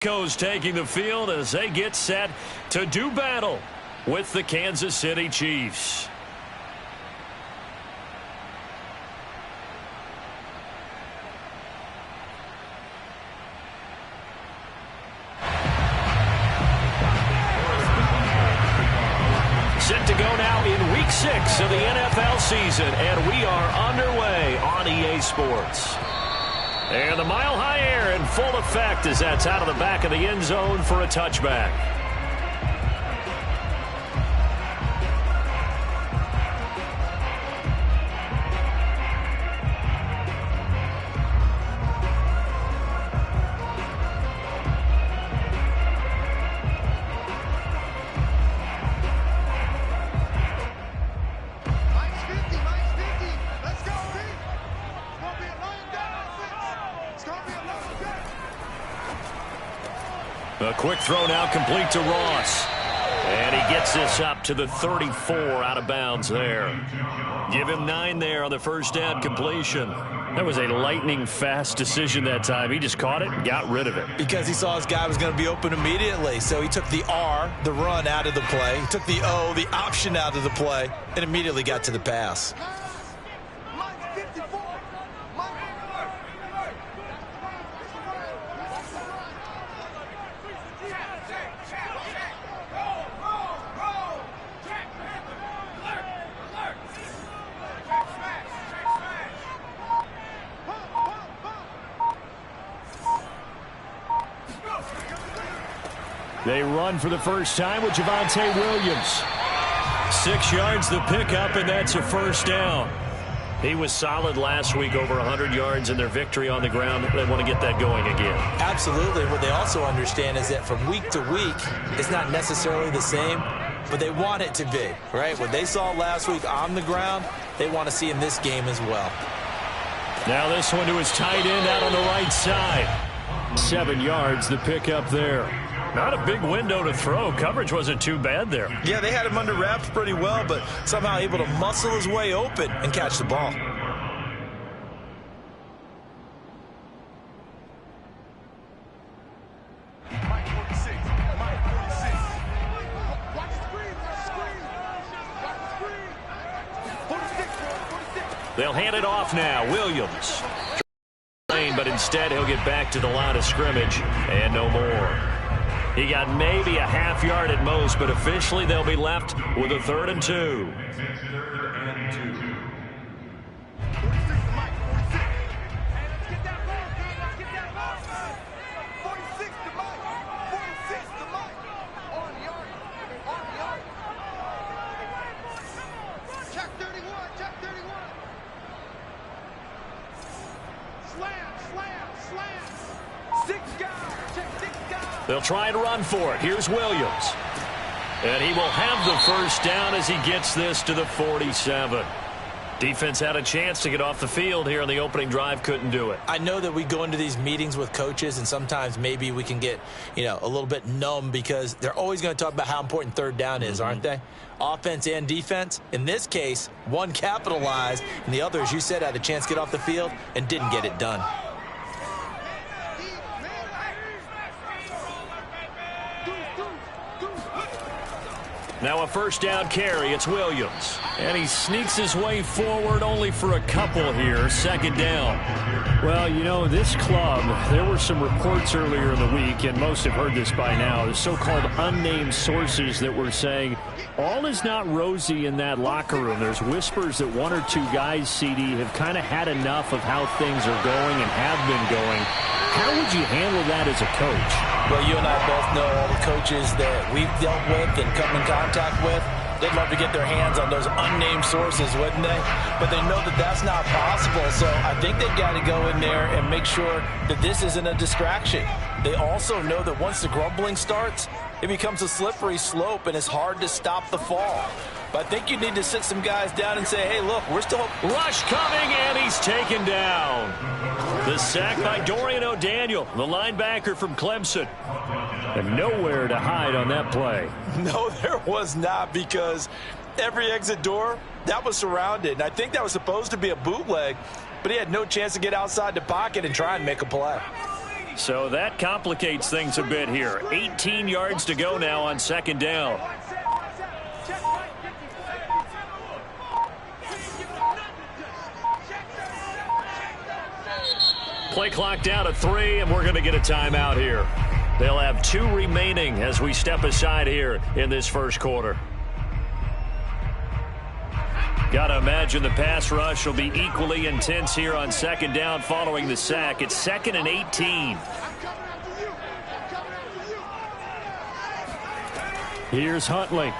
Broncos taking the field as they get set to do battle with the Kansas City Chiefs. Set to go now in Week 6 of the NFL season, and we are underway on EA Sports. And the mile-high air in full effect as that's out of the back of the end zone for a touchback. A quick throw now complete to Ross. And he gets this up to the 34 out of bounds there. Give him 9 there on the first down completion. That was a lightning-fast decision that time. He just caught it and got rid of it. Because he saw his guy was going to be open immediately. So he took the R, the run, out of the play. He took the O, the option, out of the play, and immediately got to the pass. They run for the first time with Javonte Williams. 6 yards the pickup, and that's a first down. He was solid last week, over 100 yards in their victory on the ground. They want to get that going again. Absolutely. What they also understand is that from week to week, it's not necessarily the same, but they want it to be, right? What they saw last week on the ground, they want to see in this game as well. Now this one to his tight end out on the right side. 7 yards the pickup there. Not a big window to throw. Coverage wasn't too bad there. Yeah, they had him under wraps pretty well, but somehow able to muscle his way open and catch the ball. They'll hand it off now. Williams. But instead he'll get back to the line of scrimmage and no more. He got maybe a half yard at most, but officially they'll be left with a 3rd and 2. They'll try and run for it. Here's Williams. And he will have the first down as he gets this to the 47. Defense had a chance to get off the field here on the opening drive, couldn't do it. I know that we go into these meetings with coaches, and sometimes maybe we can get, a little bit numb because they're always going to talk about how important 3rd down is, aren't they? Offense and defense. In this case, one capitalized, and the other, as you said, had a chance to get off the field and didn't get it done. Now a first down carry. It's Williams. And he sneaks his way forward only for a couple here. 2nd down. Well, this club, there were some reports earlier in the week, and most have heard this by now, the so-called unnamed sources that were saying all is not rosy in that locker room. There's whispers that 1 or 2 guys, CD, have kind of had enough of how things are going and have been going. How would you handle that as a coach? Well, you and I both know all the coaches that we've dealt with and come in contact with. They'd love to get their hands on those unnamed sources, wouldn't they? But they know that that's not possible, so I think they've got to go in there and make sure that this isn't a distraction. They also know that once the grumbling starts, it becomes a slippery slope, and it's hard to stop the fall. But I think you need to sit some guys down and say, hey, look, we're still... Rush coming, and he's taken down. The sack by Dorian O'Daniel, the linebacker from Clemson. And nowhere to hide on that play. No, there was not, because every exit door, that was surrounded. And I think that was supposed to be a bootleg, but he had no chance to get outside the pocket and try and make a play. So that complicates things a bit here. 18 yards to go now on second down. Play clock down to 3, and we're going to get a timeout here. They'll have 2 remaining as we step aside here in this first quarter. Got to imagine the pass rush will be equally intense here on second down following the sack. It's 2nd and 18. Here's Huntley.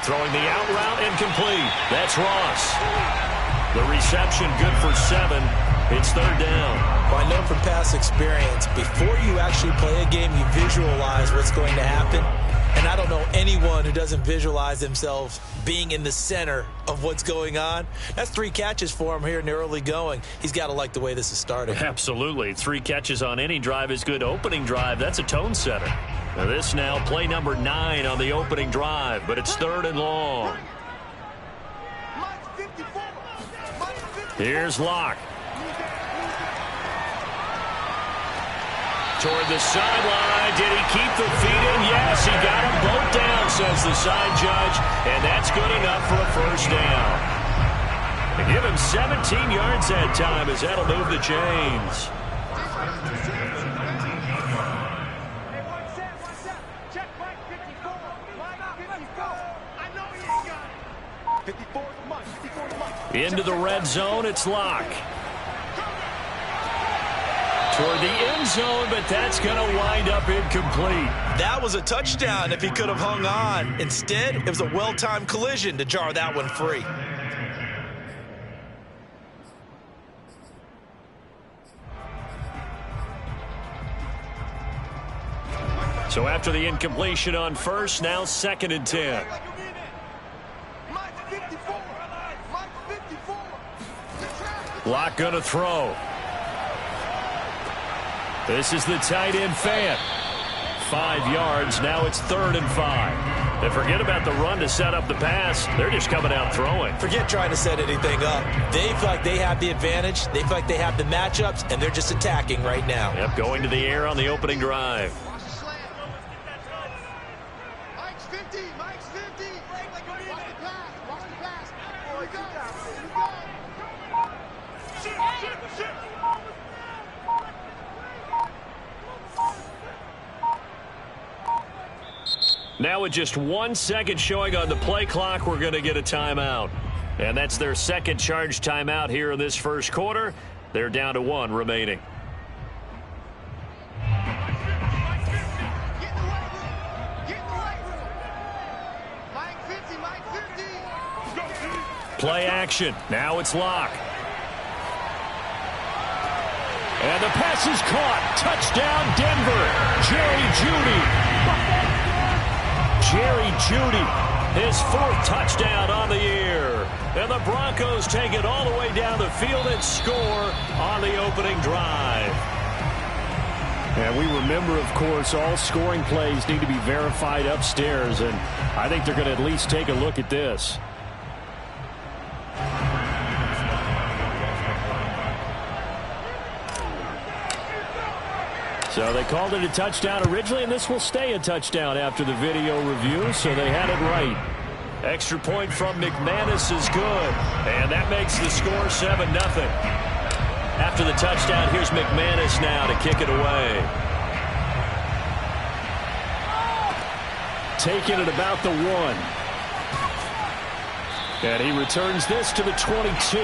Throwing the out route incomplete. That's Ross. The reception good for 7. It's 3rd down. Well, I know from past experience, before you actually play a game, you visualize what's going to happen. And I don't know anyone who doesn't visualize themselves being in the center of what's going on. That's 3 catches for him here in the early going. He's got to like the way this is starting. Absolutely. 3 catches on any drive is good. Opening drive, that's a tone setter. Now this now play number 9 on the opening drive, but it's 3rd and long. Here's Locke. Toward the sideline. Did he keep the feet in? Yes, he got them both down, says the side judge. And that's good enough for a first down. They give him 17 yards that time as that'll move the chains. Into the red zone, it's Locke. Toward the end zone, but that's going to wind up incomplete. That was a touchdown if he could have hung on. Instead, it was a well-timed collision to jar that one free. So after the incompletion on first, now 2nd and 10. Locke going to throw. This is the tight end Fant. 5 yards. Now it's 3rd and 5. And forget about the run to set up the pass. They're just coming out throwing. Forget trying to set anything up. They feel like they have the advantage. They feel like they have the matchups, and they're just attacking right now. Yep, going to the air on the opening drive. Now with just 1 second showing on the play clock, we're going to get a timeout. And that's their second charge timeout here in this first quarter. They're down to 1 remaining. Play action. Now it's Locke. And the pass is caught. Touchdown, Denver. Jerry Jeudy, his 4th touchdown on the year. And the Broncos take it all the way down the field and score on the opening drive. And we remember, of course, all scoring plays need to be verified upstairs. And I think they're going to at least take a look at this. So they called it a touchdown originally, and this will stay a touchdown after the video review, so they had it right. Extra point from McManus is good, and that makes the score 7-0. After the touchdown, here's McManus now to kick it away. Taking it about the 1. And he returns this to the 22.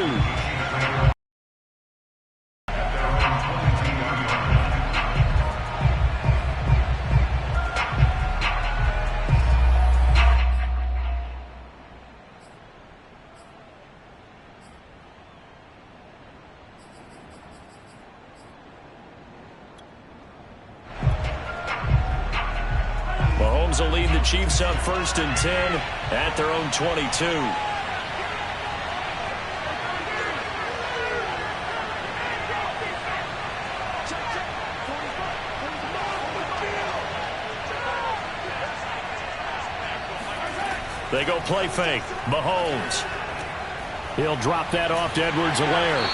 Will lead the Chiefs on 1st and 10 at their own 22. They go play fake. Mahomes. He'll drop that off to Edwards-Helaire.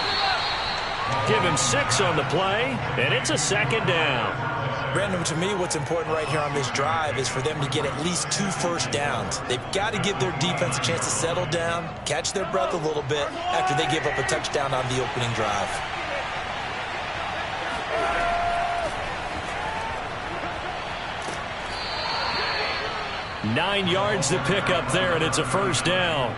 Give him 6 on the play, and it's a second down. Brandon, to me, what's important right here on this drive is for them to get at least 2 first downs. They've got to give their defense a chance to settle down, catch their breath a little bit after they give up a touchdown on the opening drive. Nine yards to pick up there, and it's a first down.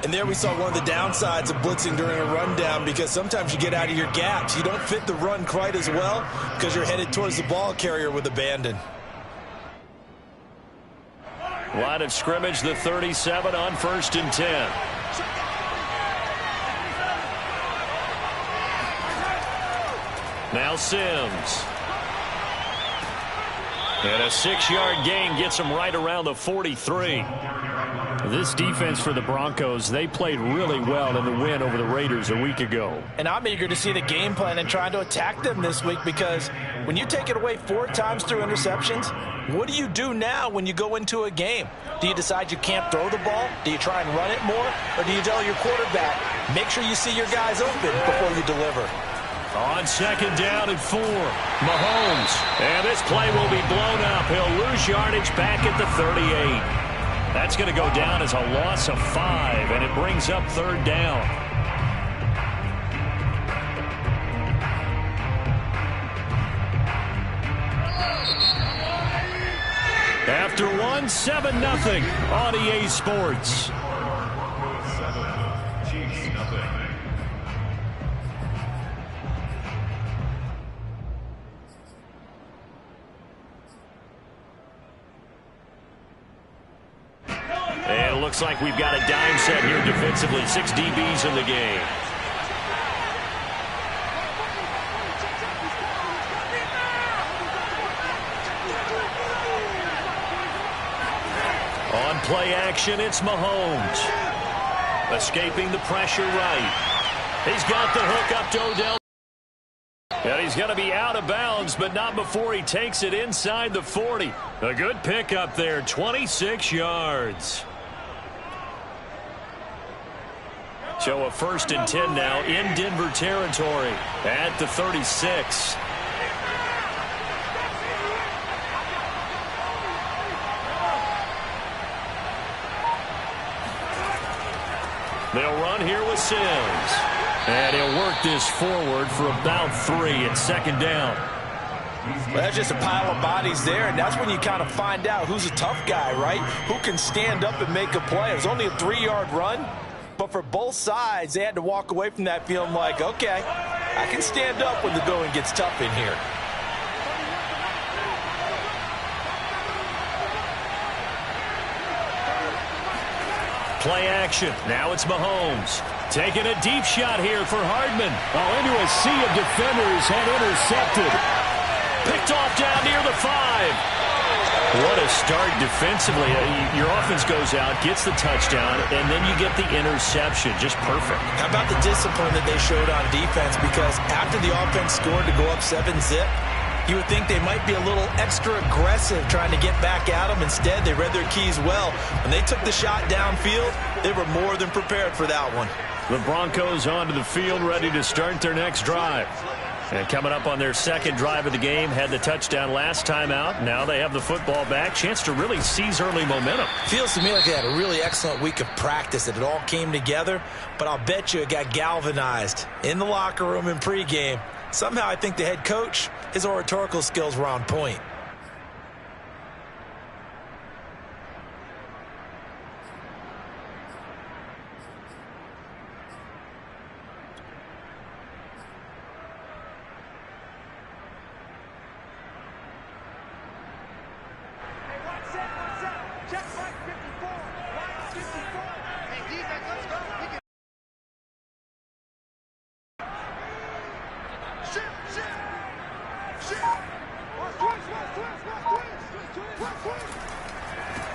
And there we saw one of the downsides of blitzing during a rundown, because sometimes you get out of your gaps. You don't fit the run quite as well because you're headed towards the ball carrier with abandon. Line of scrimmage, the 37 on 1st and 10. Now Sims. And a 6-yard gain gets him right around the 43. This defense for the Broncos, they played really well in the win over the Raiders a week ago. And I'm eager to see the game plan and trying to attack them this week, because when you take it away 4 times through interceptions, what do you do now when you go into a game? Do you decide you can't throw the ball? Do you try and run it more? Or do you tell your quarterback, make sure you see your guys open before you deliver? On 2nd down and 4, Mahomes. And this play will be blown up. He'll lose yardage back at the 38. That's going to go down as a loss of 5, and it brings up 3rd down. After 7-0 on EA Sports. And it looks like we've got a dime set here defensively. 6 DBs in the game. On play action, it's Mahomes. Escaping the pressure right. He's got the hook up to Odell. And he's going to be out of bounds, but not before he takes it inside the 40. A good pickup there, 26 yards. So a 1st and 10 now in Denver territory at the 36. They'll run here with Sims. And he'll work this forward for about 3 at 2nd down. Well, that's just a pile of bodies there, and that's when you kind of find out who's a tough guy, right? Who can stand up and make a play. It was only a 3-yard run, but for both sides, they had to walk away from that feeling like, okay, I can stand up when the going gets tough in here. Play action. Now it's Mahomes. Taking a deep shot here for Hardman. Oh, into a sea of defenders and intercepted. Picked off down near the 5. What a start defensively. Your offense goes out, gets the touchdown, and then you get the interception. Just perfect. How about the discipline that they showed on defense? Because after the offense scored to go up 7-zip, you would think they might be a little extra aggressive trying to get back at them. Instead, they read their keys well. When they took the shot downfield, they were more than prepared for that one. The Broncos onto the field, ready to start their next drive. And coming up on their 2nd drive of the game, had the touchdown last time out. Now they have the football back. Chance to really seize early momentum. Feels to me like they had a really excellent week of practice, that it all came together. But I'll bet you it got galvanized in the locker room in pregame. Somehow I think the head coach, his oratorical skills were on point.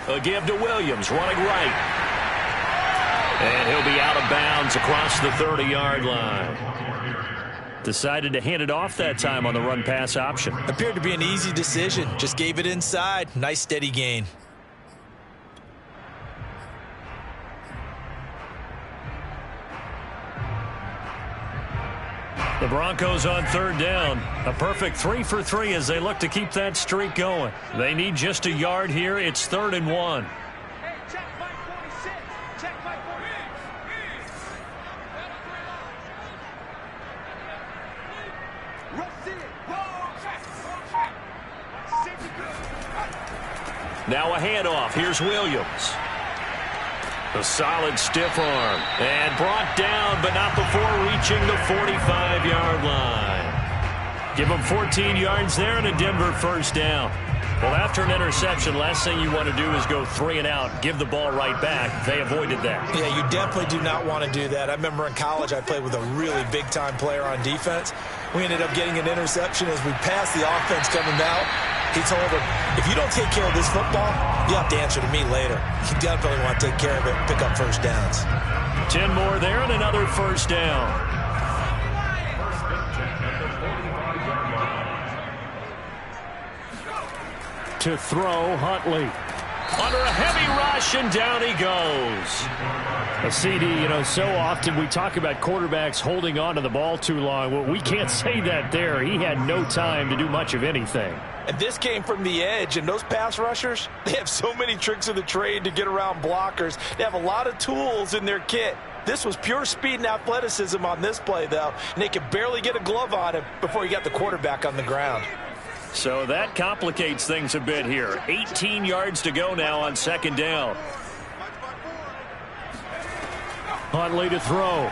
A give to Williams, running right. And he'll be out of bounds across the 30-yard line. Decided to hand it off that time on the run-pass option. Appeared to be an easy decision. Just gave it inside. Nice steady gain. The Broncos on third down. A perfect 3 for 3 as they look to keep that streak going. They need just a yard here. It's 3rd and 1. Now a handoff. Here's Williams. A solid stiff arm. And brought down, but not before reaching the 45-yard line. Give them 14 yards there and a Denver first down. Well, after an interception, last thing you want to do is go 3 and out, give the ball right back. They avoided that. Yeah, you definitely do not want to do that. I remember in college I played with a really big-time player on defense. We ended up getting an interception as we passed the offense coming out. He told him, if you don't take care of this football, you have to answer to me later. You definitely want to take care of it and pick up first downs. 10 more there and another first down. To throw, Huntley. Under a heavy rush, and down he goes. A CD, you know, so often we talk about quarterbacks holding on to the ball too long. Well, we can't say that there. He had no time to do much of anything. And this came from the edge, and those pass rushers, they have so many tricks of the trade to get around blockers. They have a lot of tools in their kit. This was pure speed and athleticism on this play, though, and they could barely get a glove on him before he got the quarterback on the ground. So that complicates things a bit here. 18 yards to go now on second down. Huntley to throw.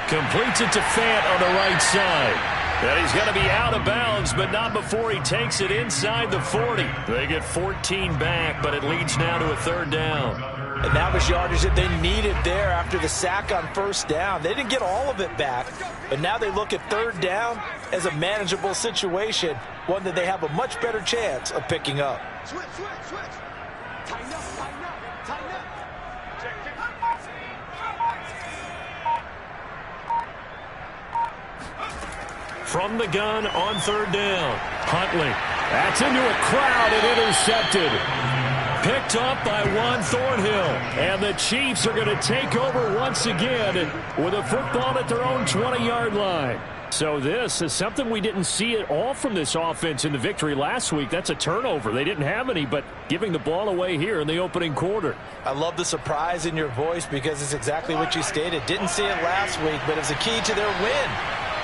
Completes it to Fant on the right side. And he's going to be out of bounds, but not before he takes it inside the 40. They get 14 back, but it leads now to a third down. And that was yardage that they needed there after the sack on first down. They didn't get all of it back, but now they look at third down as a manageable situation, one that they have a much better chance of picking up. Switch. Tighten up. From the gun on third down. Huntley. That's into a crowd and intercepted. Picked up by Juan Thornhill. And the Chiefs are going to take over once again with a football at their own 20-yard line. So this is something we didn't see at all from this offense in the victory last week. That's a turnover. They didn't have any, but giving the ball away here in the opening quarter. I love the surprise in your voice because it's exactly what you stated. Didn't see it last week, but it's a key to their win.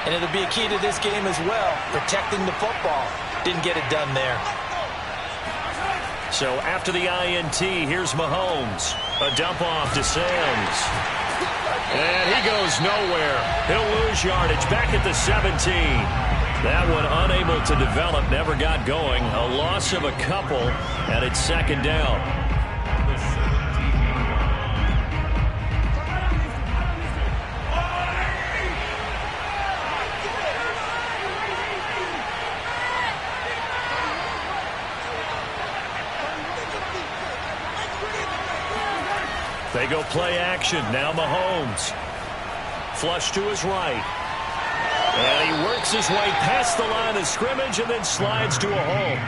And it'll be a key to this game as well, protecting the football. Didn't get it done there. So after the INT, here's Mahomes. A dump off to Sims. And he goes nowhere. He'll lose yardage back at the 17. That one unable to develop, never got going. A loss of a couple, and it's second down. They go play action. Now Mahomes. Flush to his right. And he works his way past the line of scrimmage and then slides to a hole.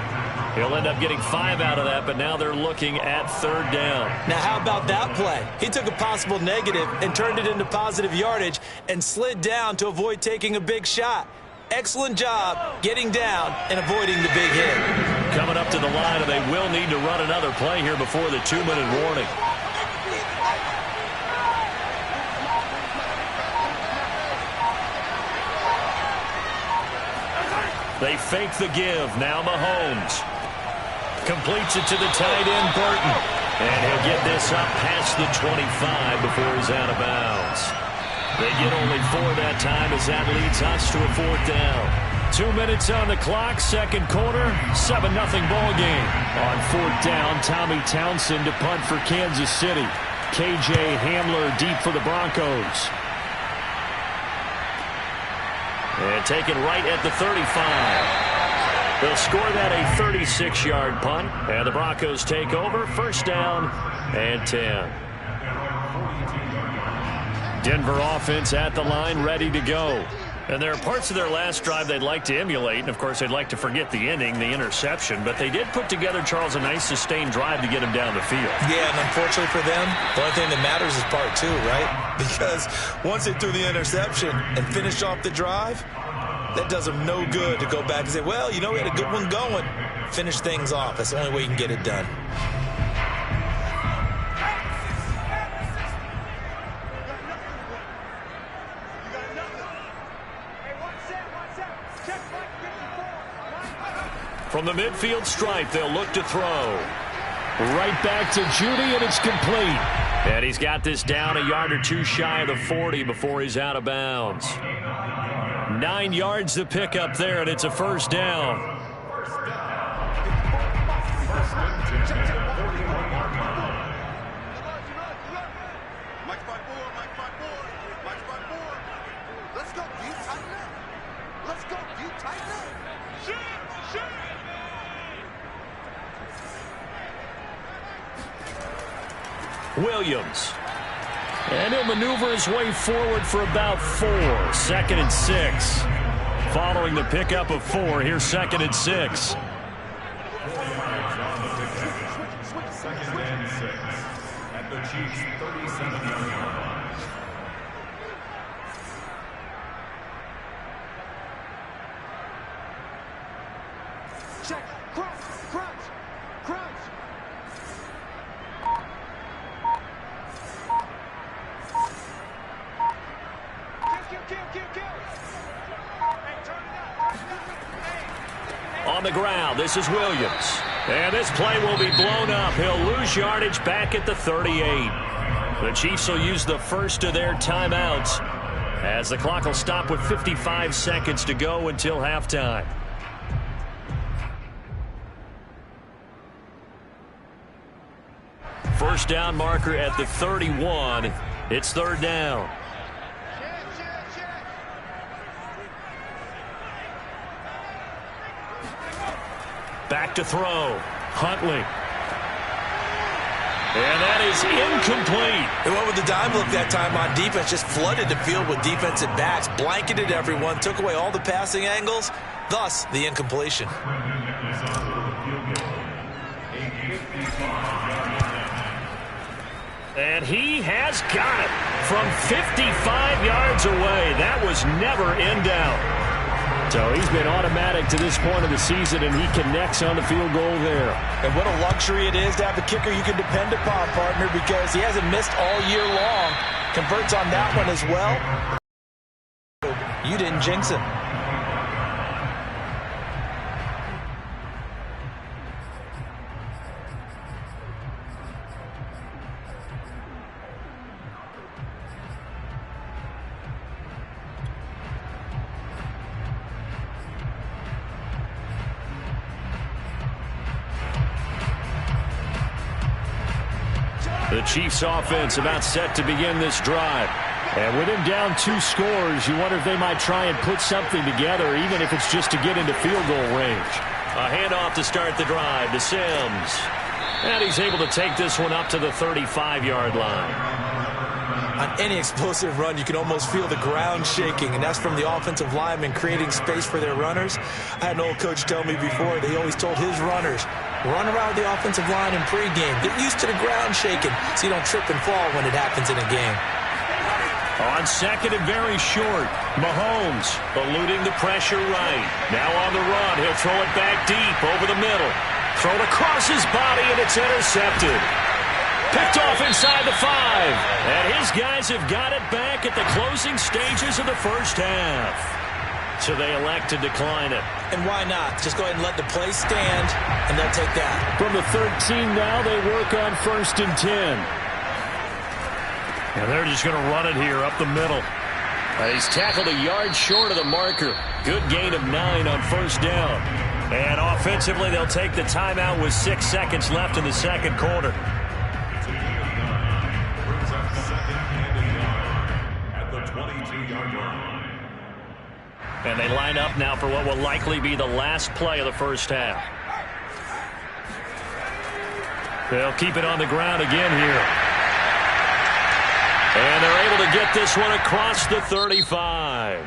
He'll end up getting 5 out of that, but now they're looking at third down. Now, how about that play? He took a possible negative and turned it into positive yardage and slid down to avoid taking a big shot. Excellent job getting down and avoiding the big hit. Coming up to the line, and they will need to run another play here before the 2-minute warning. They fake the give. Now Mahomes completes it to the tight end, Burton. And he'll get this up past the 25 before he's out of bounds. They get only 4 that time as that leads us to a fourth down. 2 minutes on the clock, second quarter, 7-0 ball game. On fourth down, Tommy Townsend to punt for Kansas City. KJ Hamler deep for the Broncos. And taken right at the 35. They'll score that a 36-yard punt. And the Broncos take over. First down and 10. Denver offense at the line, ready to go. And there are parts of their last drive they'd like to emulate, and of course they'd like to forget the ending, the interception, but they did put together, Charles, a nice sustained drive to get him down the field. Yeah, and unfortunately for them, the only thing that matters is part two, right? Because once they threw the interception and finished off the drive, that does them no good to go back and say, well, you know, we had a good one going. Finish things off. That's the only way you can get it done. From the midfield stripe, they'll look to throw. Right back to Judy, and it's complete. And he's got this down a yard or two shy of the 40 before he's out of bounds. 9 yards to pick up there, and it's a first down. Williams. And he'll maneuver his way forward for about 4. 2nd and 6. Following the pickup of 4, here's 2nd and 6. 2nd and 6 at the Chiefs' 37-yard line. Check. Crunch. On the ground, this is Williams. And this play will be blown up. He'll lose yardage back at the 38. The Chiefs will use the first of their timeouts as the clock will stop with 55 seconds to go until halftime. First down marker at the 31. It's 3rd down. Back to throw. Huntley. And that is incomplete. They went with the dime look that time on defense. Just flooded the field with defensive backs. Blanketed everyone. Took away all the passing angles. Thus, the incompletion. And he has got it from 55 yards away. That was never in doubt. So he's been automatic to this point of the season, and he connects on the field goal there. And what a luxury it is to have a kicker you can depend upon, partner, because he hasn't missed all year long. Converts on that one as well. You didn't jinx him. The Chiefs offense about set to begin this drive. And with him down 2 scores, you wonder if they might try and put something together, even if it's just to get into field goal range. A handoff to start the drive to Sims. And he's able to take this one up to the 35-yard line. On any explosive run, you can almost feel the ground shaking, and that's from the offensive linemen creating space for their runners. I had an old coach tell me before, they always told his runners, run around the offensive line in pregame. Get used to the ground shaking so you don't trip and fall when it happens in a game. On 2nd and very short, Mahomes eluding the pressure right. Now on the run, he'll throw it back deep over the middle. Thrown across his body, and it's intercepted. Picked off inside the 5. And his guys have got it back at the closing stages of the first half. So they elect to decline it. And why not? Just go ahead and let the play stand, and they'll take that. From the 13 now, they work on 1st and 10. And they're just going to run it here up the middle. He's tackled a yard short of the marker. Good gain of 9 on 1st down. And offensively, they'll take the timeout with 6 seconds left in the 2nd quarter. And they line up now for what will likely be the last play of the first half. They'll keep it on the ground again here. And they're able able to get this one across the 35.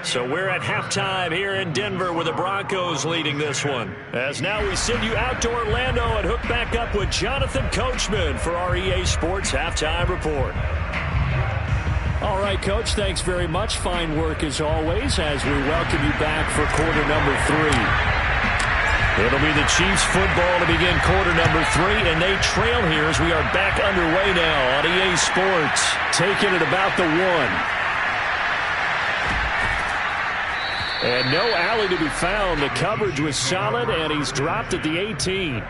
So we're at halftime here in Denver with the Broncos leading this one. As now we send you out to Orlando and hook back up with Jonathan Coachman for our EA Sports Halftime Report. All right, Coach, thanks very much. Fine work as always as we welcome you back for quarter number 3. It'll be the Chiefs football to begin quarter number 3, and they trail here as we are back underway now on EA Sports. Taking it about the 1. And no alley to be found. The coverage was solid, and he's dropped at the 18.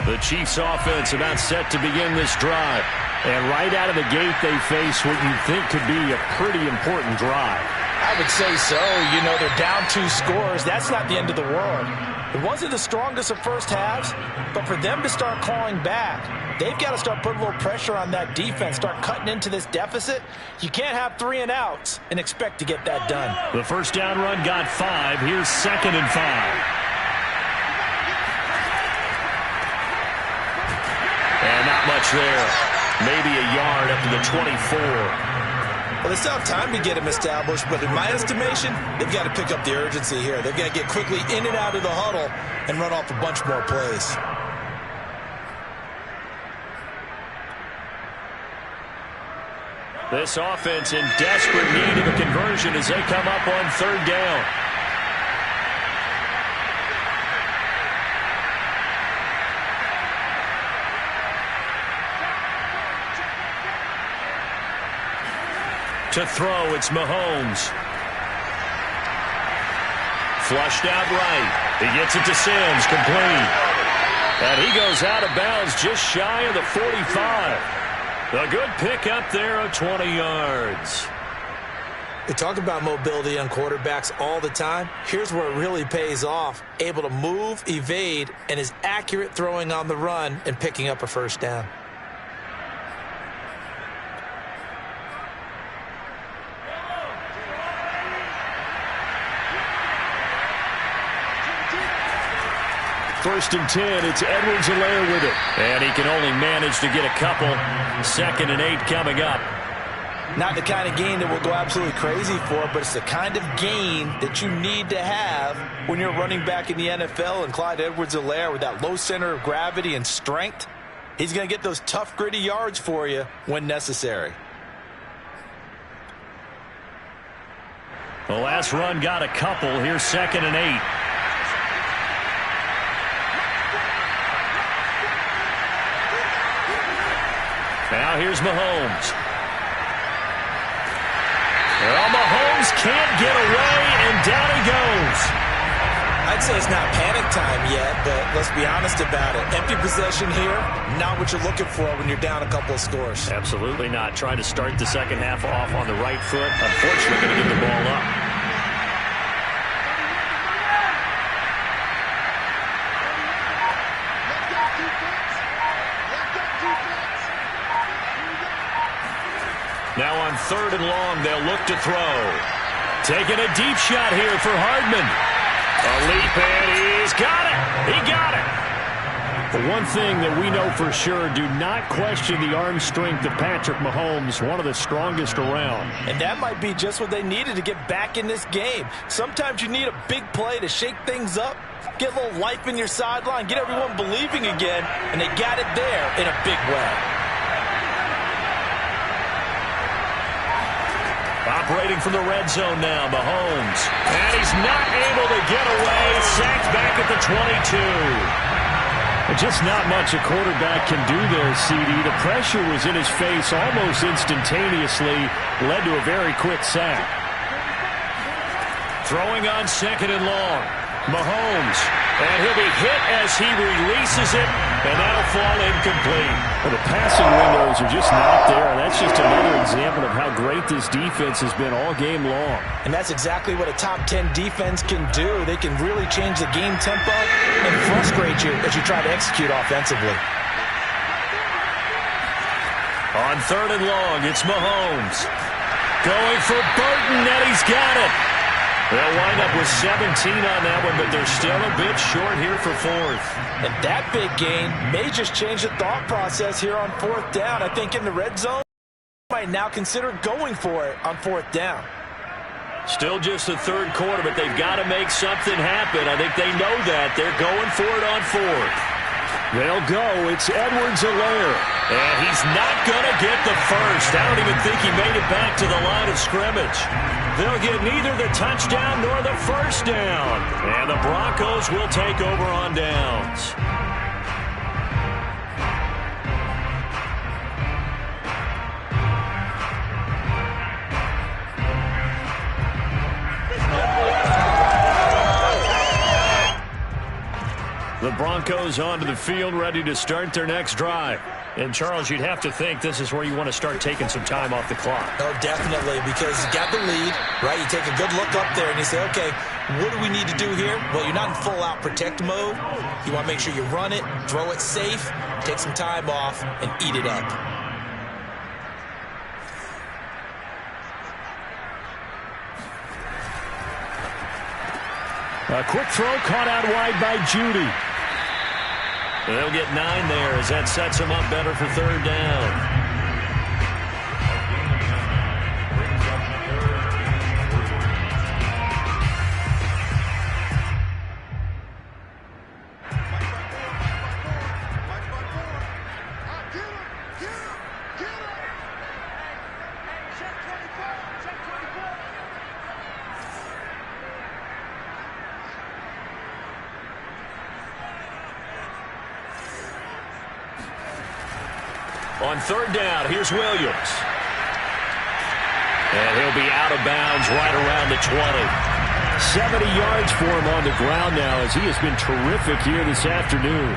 The Chiefs offense about set to begin this drive. And right out of the gate, they face what you think could be a pretty important drive. I would say so. You know, they're down 2 scores. That's not the end of the world. It wasn't the strongest of first halves, but for them to start clawing back, they've got to start putting a little pressure on that defense, start cutting into this deficit. You can't have 3 and outs and expect to get that done. The first down run got 5. Here's 2nd and 5. And not much there. Maybe a yard up to the 24. Well, they still have time to get him established, but in my estimation, they've got to pick up the urgency here. They've got to get quickly in and out of the huddle and run off a bunch more plays. This offense in desperate need of a conversion as they come up on 3rd down. To throw, it's Mahomes. Flushed out right. He gets it to Sims, complete. And he goes out of bounds just shy of the 45. A good pick up there of 20 yards. We talk about mobility on quarterbacks all the time. Here's where it really pays off. Able to move, evade, and is accurate throwing on the run and picking up a first down. First and 10, it's Edwards-Helaire with it. And he can only manage to get a couple. 2nd and 8 coming up. Not the kind of gain that we'll go absolutely crazy for, but it's the kind of gain that you need to have when you're running back in the NFL. And Clyde Edwards-Helaire, with that low center of gravity and strength, he's going to get those tough, gritty yards for you when necessary. The last run got a couple. Here's 2nd and 8. Now here's Mahomes. Well, Mahomes can't get away, and down he goes. I'd say it's not panic time yet, but let's be honest about it. Empty possession here, not what you're looking for when you're down a couple of scores. Absolutely not. Trying to start the second half off on the right foot. Unfortunately, going to give the ball up. Now on 3rd and long, they'll look to throw. Taking a deep shot here for Hardman. A leap, and he's got it. He got it. The one thing that we know for sure, do not question the arm strength of Patrick Mahomes, one of the strongest around. And that might be just what they needed to get back in this game. Sometimes you need a big play to shake things up, get a little life in your sideline, get everyone believing again, and they got it there in a big way. Operating from the red zone now, Mahomes. And he's not able to get away. Sacked back at the 22. Just not much a quarterback can do there, CD. The pressure was in his face almost instantaneously. Led to a very quick sack. Throwing on 2nd and long. Mahomes. And he'll be hit as he releases it. And that'll fall incomplete. Well, the passing windows are just not there. That's just another example of how great this defense has been all game long. And that's exactly what a top 10 defense can do. They can really change the game tempo and frustrate you as you try to execute offensively. On 3rd and long, it's Mahomes. Going for Burton, and he's got it. They'll wind up with 17 on that one, but they're still a bit short here for fourth. And that big gain may just change the thought process here on fourth down. I think in the red zone, might now consider going for it on fourth down. Still just the third quarter, but they've got to make something happen. I think they know that. They're going for it on fourth. They'll go. It's Edwards-Helaire. And he's not going to get the first. I don't even think he made it back to the line of scrimmage. They'll get neither the touchdown nor the first down. And the Broncos will take over on downs. The Broncos onto the field, ready to start their next drive. And, Charles, you'd have to think this is where you want to start taking some time off the clock. Oh, definitely, because you got the lead, right? You take a good look up there and you say, okay, what do we need to do here? Well, you're not in full-out protect mode. You want to make sure you run it, throw it safe, take some time off, and eat it up. A quick throw caught out wide by Judy. They'll get 9 there as that sets them up better for third down. On third down, here's Williams. And he'll be out of bounds right around the 20. 70 yards for him on the ground now as he has been terrific here this afternoon.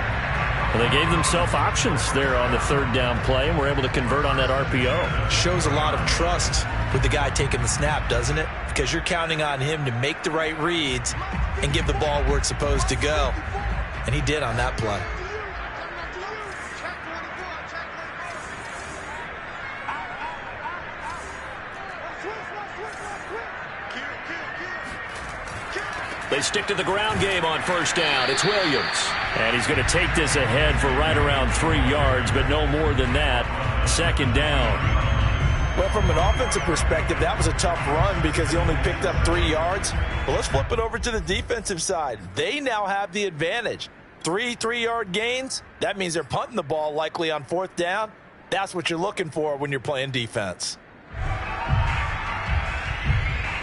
Well, they gave themselves options there on the third down play and were able to convert on that RPO. Shows a lot of trust with the guy taking the snap, doesn't it? Because you're counting on him to make the right reads and give the ball where it's supposed to go. And he did on that play. They stick to the ground game on first down. It's Williams. And he's going to take this ahead for right around 3 yards, but no more than that. Second down. Well, from an offensive perspective, that was a tough run because he only picked up 3 yards. Well, let's flip it over to the defensive side. They now have the advantage. 3 3-yard gains. That means they're punting the ball likely on fourth down. That's what you're looking for when you're playing defense.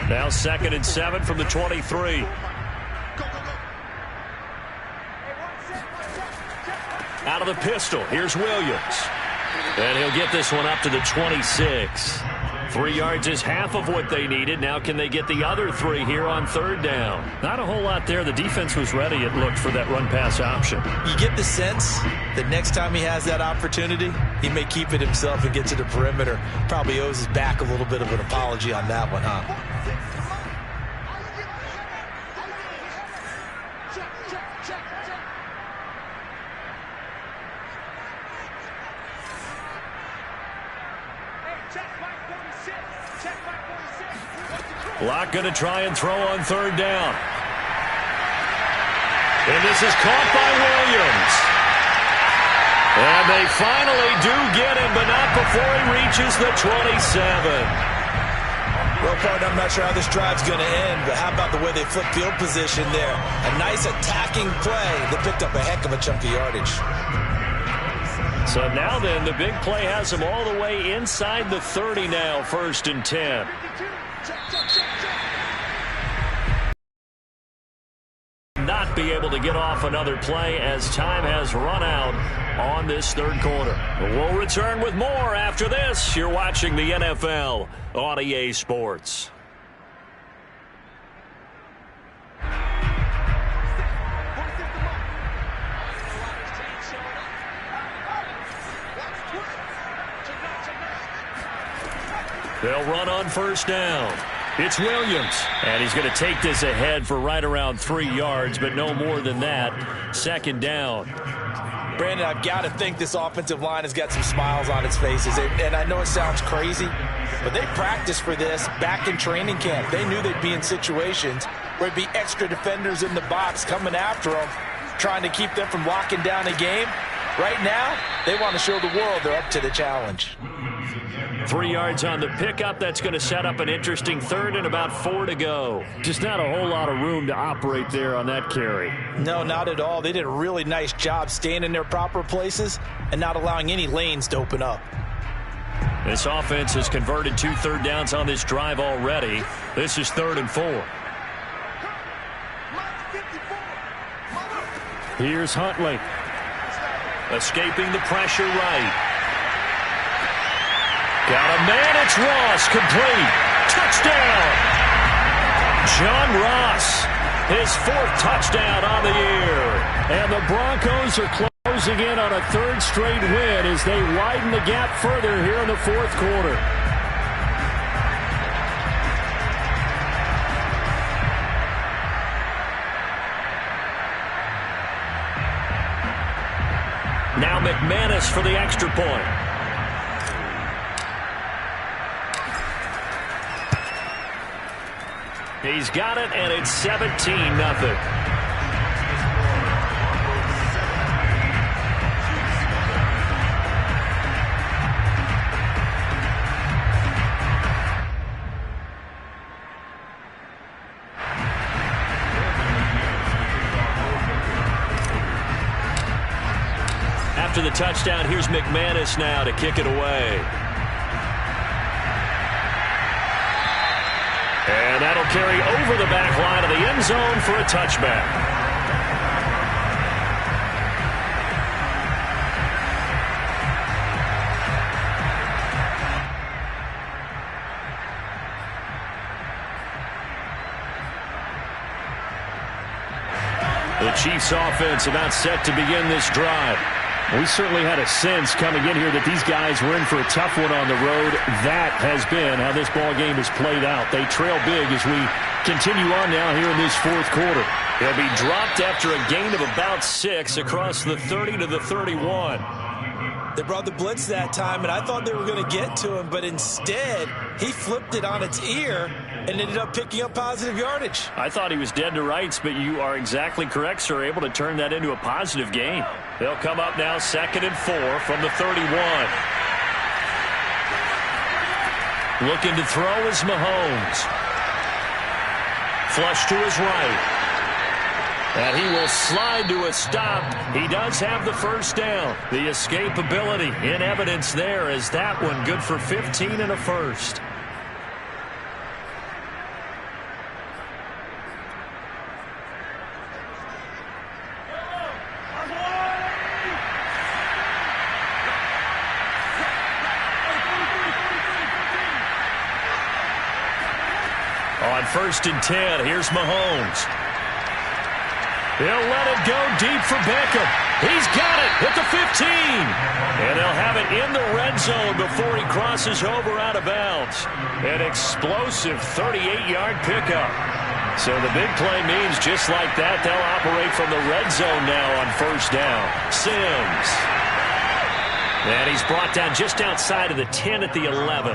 Now 2nd and 7 from the 23. Out of the pistol, here's Williams. And he'll get this one up to the 26. 3 yards is half of what they needed. Now can they get the other 3 here on third down? Not a whole lot there. The defense was ready, it looked, for that run-pass option. You get the sense that next time he has that opportunity, he may keep it himself and get to the perimeter. Probably owes his back a little bit of an apology on that one, huh? Locke going to try and throw on third down. And this is caught by Williams. And they finally do get him, but not before he reaches the 27. Well, partner, I'm not sure how this drive's going to end, but how about the way they flip field position there? A nice attacking play that picked up a heck of a chunk of yardage. So now then, the big play has him all the way inside the 30 now, 1st and 10. Not be able to get off another play as time has run out on this third quarter. We'll return with more after this. You're watching the NFL on EA Sports. They'll run on first down. It's Williams. And he's going to take this ahead for right around 3 yards, but no more than that. Second down. Brandon, I've got to think this offensive line has got some smiles on its faces. And I know it sounds crazy, but they practiced for this back in training camp. They knew they'd be in situations where there'd be extra defenders in the box coming after them, trying to keep them from locking down a game. Right now, they want to show the world they're up to the challenge. 3 yards on the pickup. That's going to set up an interesting third and about 4 to go. Just not a whole lot of room to operate there on that carry. No, not at all. They did a really nice job staying in their proper places and not allowing any lanes to open up. This offense has converted 2 third downs on this drive already. This is 3rd and 4. Here's Huntley. Escaping the pressure right. Got a man, it's Ross, complete. Touchdown! John Ross, his 4th touchdown on the year. And the Broncos are closing in on a 3rd straight win as they widen the gap further here in the 4th quarter. Now McManus for the extra point. He's got it, and it's 17-0. After the touchdown, here's McManus now to kick it away. And that'll carry over the back line of the end zone for a touchback. The Chiefs offense about set to begin this drive. We certainly had a sense coming in here that these guys were in for a tough one on the road. That has been how this ball game has played out. They trail big as we continue on now here in this 4th quarter. He'll be dropped after a gain of about 6 across the 30 to the 31. They brought the blitz that time, and I thought they were going to get to him, but instead, he flipped it on its ear and ended up picking up positive yardage. I thought he was dead to rights, but you are exactly correct, sir, able to turn that into a positive gain. They'll come up now 2nd and 4 from the 31. Looking to throw is Mahomes. Flush to his right. And he will slide to a stop. He does have the first down. The escapability in evidence there as that one good for 15 and a first. On 1st and 10, here's Mahomes. He'll let it go deep for Beckham. He's got it at the 15. And they'll have it in the red zone before he crosses over out of bounds. An explosive 38-yard pickup. So the big play means just like that, they'll operate from the red zone now on 1st down. Sims. And he's brought down just outside of the 10 at the 11.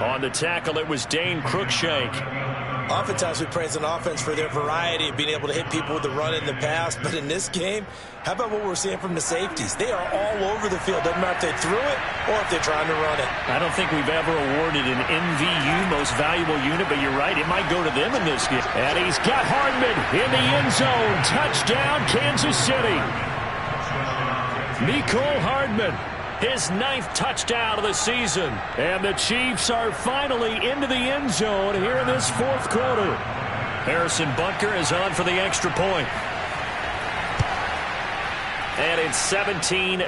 On the tackle, it was Dane Cruikshank. Oftentimes we praise an offense for their variety of being able to hit people with the run in the pass. But in this game, how about what we're seeing from the safeties? They are all over the field. Doesn't matter if they threw it or if they're trying to run it. I don't think we've ever awarded an MVU, most valuable unit, but you're right, it might go to them in this game. And he's got Hardman in the end zone. Touchdown, Kansas City. Mecole Hardman. His 9th touchdown of the season. And the Chiefs are finally into the end zone here in this 4th quarter. Harrison Butker is on for the extra point. And it's 17-7.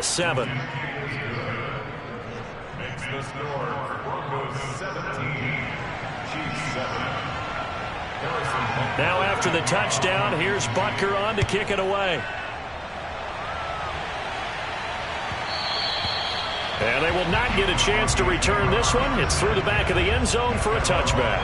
Makes the score Broncos 17, Chiefs 7. Now after the touchdown, here's Butker on to kick it away. And they will not get a chance to return this one. It's through the back of the end zone for a touchback.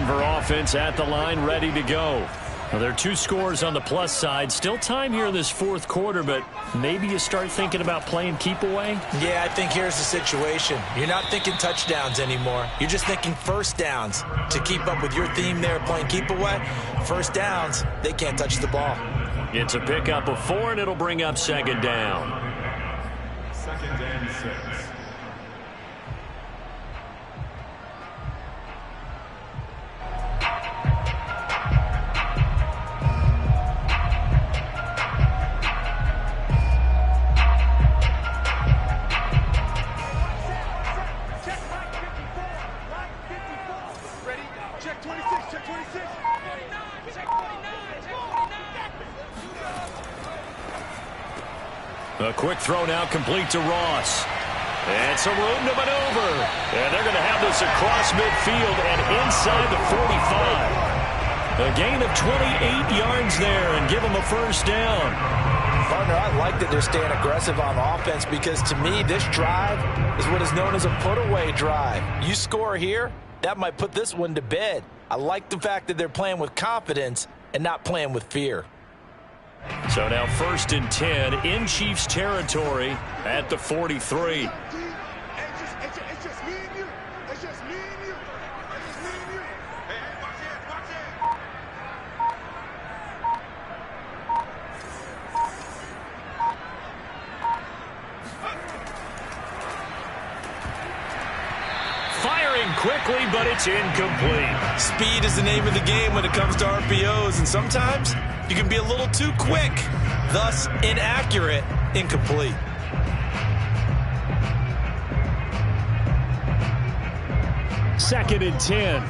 Denver offense at the line, ready to go. Well, there are 2 scores on the plus side. Still time here in this fourth quarter, but maybe you start thinking about playing keep away? Yeah, I think here's the situation. You're not thinking touchdowns anymore. You're just thinking first downs. To keep up with your theme there, playing keep away, first downs, they can't touch the ball. It's a pickup of 4, and it'll bring up second down. 2nd and 6. A quick throw now complete to Ross. And some room to maneuver. And they're going to have this across midfield and inside the 45. A gain of 28 yards there and give them a first down. Partner, I like that they're staying aggressive on offense because to me this drive is what is known as a put-away drive. You score here, that might put this one to bed. I like the fact that they're playing with confidence and not playing with fear. So now 1st and 10 in Chiefs territory at the 43. Firing quickly, but it's incomplete. Speed is the name of the game when it comes to RPOs, and sometimes you can be a little too quick, thus inaccurate, incomplete. Second and 10.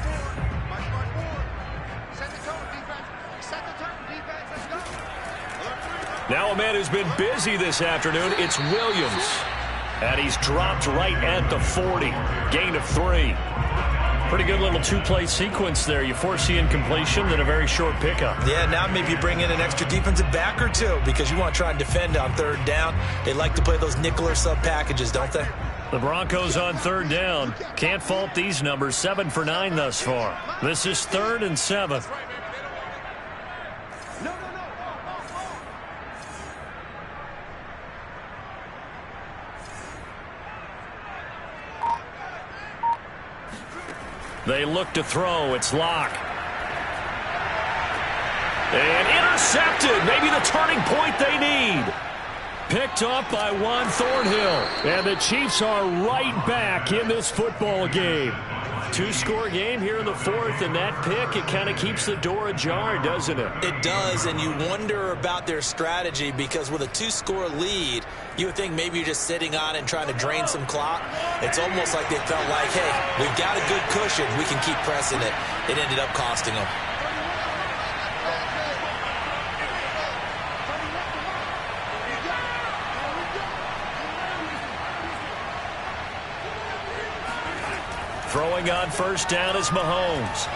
Now a man who's been busy this afternoon, it's Williams. And he's dropped right at the 40. Gain of 3. Pretty good little 2-play sequence there. You force the incompletion, then a very short pickup. Yeah, now maybe you bring in an extra defensive back or 2 because you want to try and defend on 3rd down. They like to play those nickel or sub packages, don't they? The Broncos on 3rd down. Can't fault these numbers. 7 for 9 thus far. This is 3rd and 7. They look to throw. It's Locke. And intercepted. Maybe the turning point they need. Picked up by Juan Thornhill. And the Chiefs are right back in this football game. 2-score game here in the 4th, and that pick, it kind of keeps the door ajar, doesn't it? It does, and you wonder about their strategy because with a 2-score lead, you would think maybe you're just sitting on it and trying to drain some clock. It's almost like they felt like, hey, we've got a good cushion. We can keep pressing it. It ended up costing them. Throwing on 1st down is Mahomes.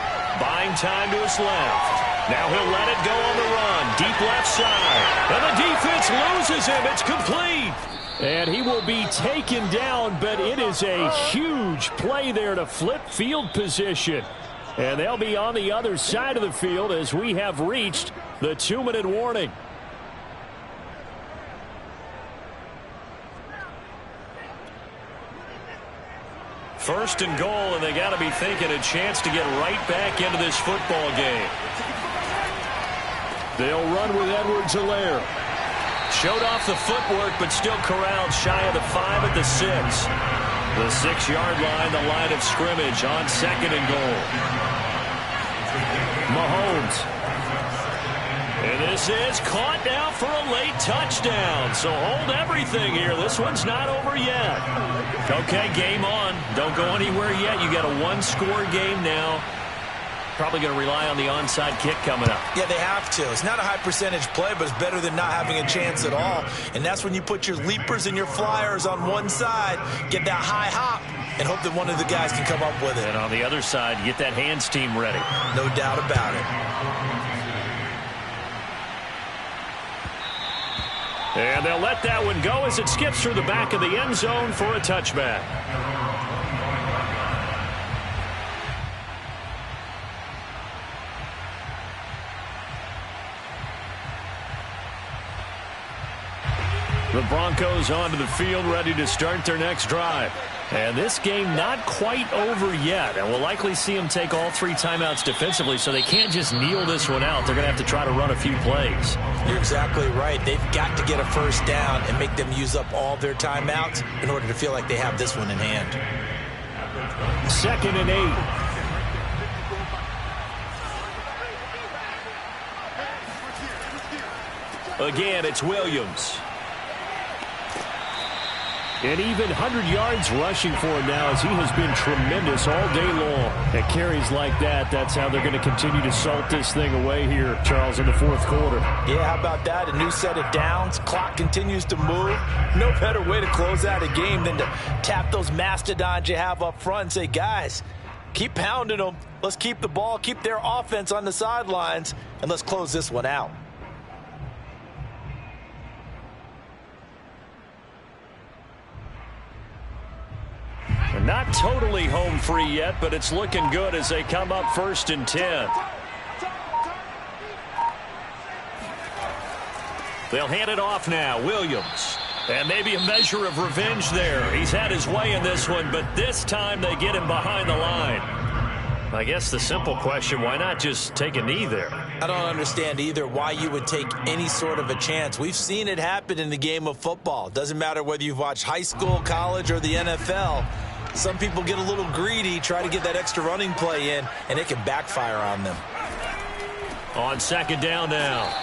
Buying time to his left. Now he'll let it go on the run. Deep left side. And the defense loses him. It's complete. And he will be taken down, but it is a huge play there to flip field position. And they'll be on the other side of the field as we have reached the 2-minute warning. First and goal, and they got to be thinking a chance to get right back into this football game. They'll run with Edwards-Helaire. Showed off the footwork, but still corralled shy of the 5 at the 6. The 6-yard line, the line of scrimmage on 2nd and goal. Mahomes. And this is caught now for a late touchdown. So hold everything here. This one's not over yet. Okay, game on. Don't go anywhere yet. You got a 1-score game now. Probably going to rely on the onside kick coming up. Yeah, they have to. It's not a high percentage play, but it's better than not having a chance at all. And that's when you put your leapers and your flyers on one side, get that high hop, and hope that one of the guys can come up with it. And on the other side, get that hands team ready. No doubt about it. And they'll let that one go as it skips through the back of the end zone for a touchback. The Broncos onto the field, ready to start their next drive. And this game not quite over yet. And we'll likely see them take all 3 timeouts defensively, so they can't just kneel this one out. They're going to have to try to run a few plays. You're exactly right. They've got to get a first down and make them use up all their timeouts in order to feel like they have this one in hand. 2nd and 8. Again, it's Williams. And even 100 yards rushing for him now, as he has been tremendous all day long. At carries like that, that's how they're going to continue to salt this thing away here, Charles, in the 4th quarter. Yeah, how about that? A new set of downs. Clock continues to move. No better way to close out a game than to tap those mastodons you have up front and say, guys, keep pounding them. Let's keep the ball, keep their offense on the sidelines, and let's close this one out. Not totally home free yet, but it's looking good as they come up 1st and 10. They'll hand it off now. Williams. And maybe a measure of revenge there. He's had his way in this one, but this time they get him behind the line. I guess the simple question, why not just take a knee there? I don't understand either why you would take any sort of a chance. We've seen it happen in the game of football. Doesn't matter whether you've watched high school, college, or the NFL. Some people get a little greedy, try to get that extra running play in, and it can backfire on them. On 2nd down now,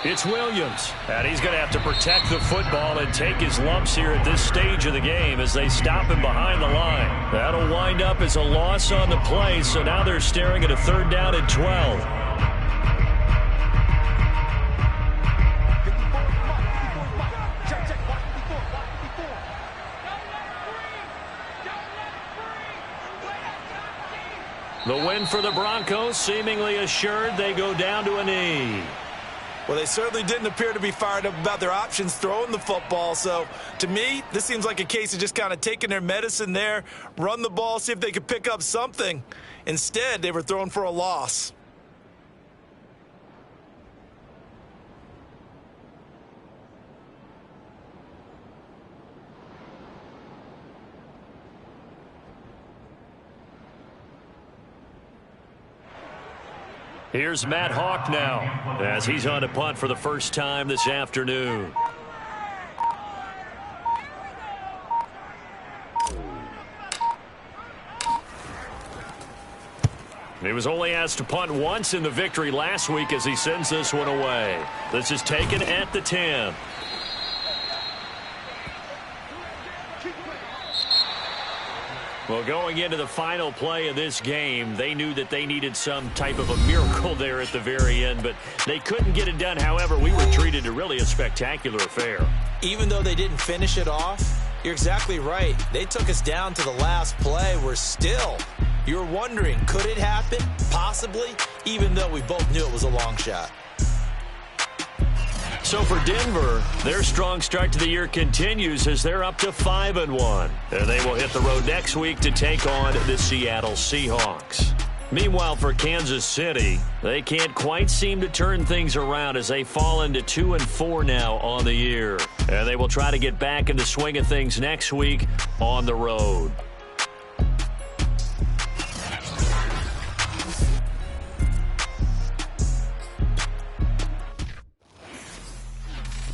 it's Williams. And he's going to have to protect the football and take his lumps here at this stage of the game as they stop him behind the line. That'll wind up as a loss on the play, so now they're staring at a 3rd down and 12. The win for the Broncos, seemingly assured. They go down to a knee. Well, they certainly didn't appear to be fired up about their options throwing the football. So, to me, this seems like a case of just kind of taking their medicine there, run the ball, see if they could pick up something. Instead, they were thrown for a loss. Here's Matt Hawk now as he's on to punt for the first time this afternoon. He was only asked to punt once in the victory last week as he sends this one away. This is taken at the 10. Well, going into the final play of this game, they knew that they needed some type of a miracle there at the very end, but they couldn't get it done. However, we were treated to really a spectacular affair. Even though they didn't finish it off, you're exactly right. They took us down to the last play. We're still, you're wondering, could it happen? Possibly, even though we both knew it was a long shot. So for Denver, their strong start to the year continues as they're up to 5-1. And they will hit the road next week to take on the Seattle Seahawks. Meanwhile, for Kansas City, they can't quite seem to turn things around as they fall into 2-4 now on the year. And they will try to get back in the swing of things next week on the road.